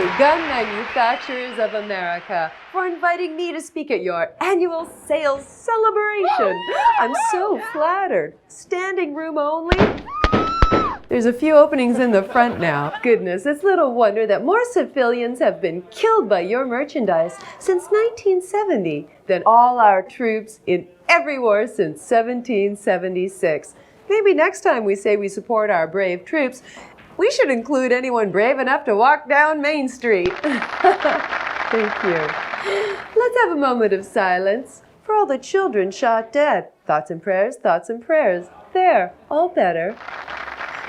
you, gun manufacturers of America, for inviting me to speak at your annual sales celebration. I'm so flattered. Standing room only. There's a few openings in the front now. Goodness, it's little wonder that more civilians have been killed by your merchandise since 1970 than all our troops in every war since 1776. Maybe next time we say we support our brave troops, we should include anyone brave enough to walk down Main Street. Thank you. Let's have a moment of silence for all the children shot dead. Thoughts and prayers, thoughts and prayers. There, all better.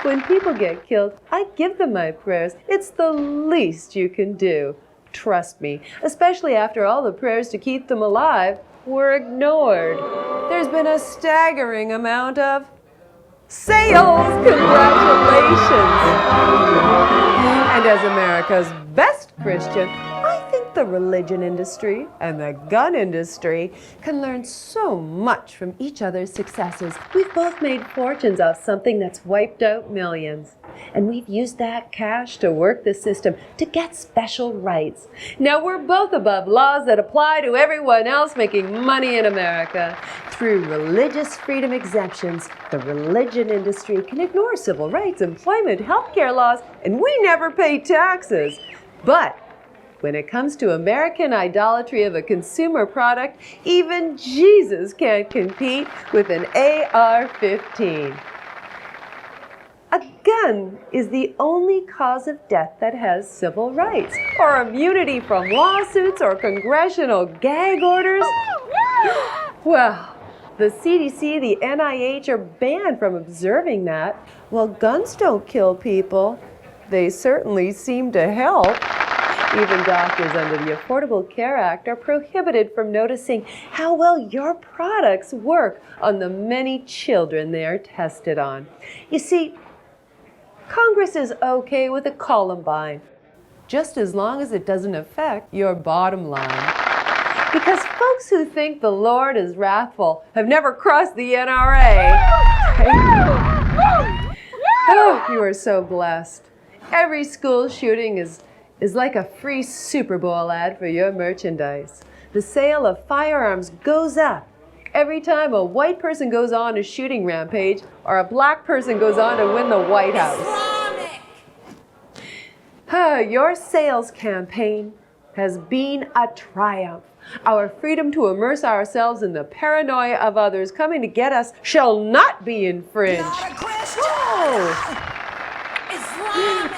When people get killed, I give them my prayers. It's the least you can do. Trust me, especially after all the prayers to keep them alive were ignored. There's been a staggering amount of sales. Congratulations. And as America's best Christian, I think the religion industry and the gun industry can learn so much from each other's successes. We've both made fortunes off something that's wiped out millions. And we've used that cash to work the system to get special rights. Now we're both above laws that apply to everyone else making money in America. Through religious freedom exemptions, the religion industry can ignore civil rights, employment, healthcare laws, and we never pay taxes. But when it comes to American idolatry of a consumer product, even Jesus can't compete with an AR-15. A gun is the only cause of death that has civil rights, or immunity from lawsuits or congressional gag orders. Well, the CDC, the NIH are banned from observing that. Well, guns don't kill people. They certainly seem to help. Even doctors under the Affordable Care Act are prohibited from noticing how well your products work on the many children they are tested on. You see, Congress is okay with a Columbine, just as long as it doesn't affect your bottom line. Because folks who think the Lord is wrathful have never crossed the NRA. Oh, you are so blessed. Every school shooting is like a free Super Bowl ad for your merchandise. The sale of firearms goes up every time a white person goes on a shooting rampage or a black person goes on to win the White House. Your sales campaign has been a triumph. Our freedom to immerse ourselves in the paranoia of others coming to get us shall not be infringed.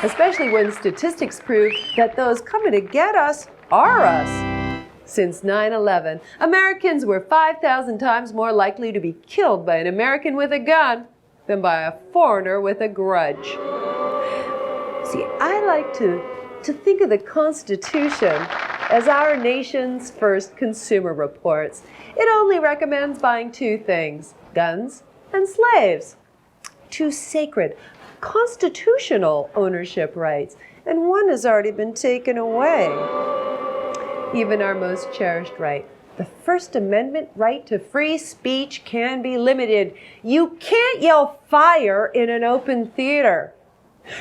Especially when statistics prove that those coming to get us are us. Since 9/11, Americans were 5,000 times more likely to be killed by an American with a gun than by a foreigner with a grudge. See, I like to think of the Constitution as our nation's first consumer reports. It only recommends buying two things, guns and slaves. Two sacred, constitutional ownership rights, and one has already been taken away. Even our most cherished right, the First Amendment right to free speech, can be limited. You can't yell fire in an open theater.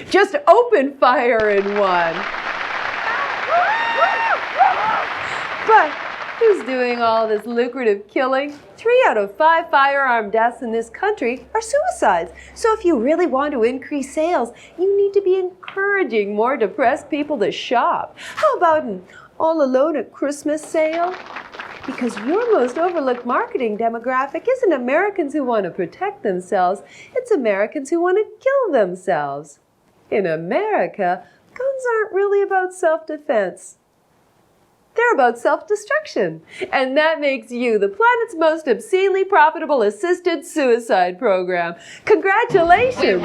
Just open fire in one. But who's doing all this lucrative killing? 3 out of 5 firearm deaths in this country are suicides. So if you really want to increase sales, you need to be encouraging more depressed people to shop. How about an all alone at Christmas sale? Because your most overlooked marketing demographic isn't Americans who want to protect themselves, it's Americans who want to kill themselves. In America, guns aren't really about self-defense. They're about self-destruction. And that makes you the planet's most obscenely profitable assisted suicide program. Congratulations!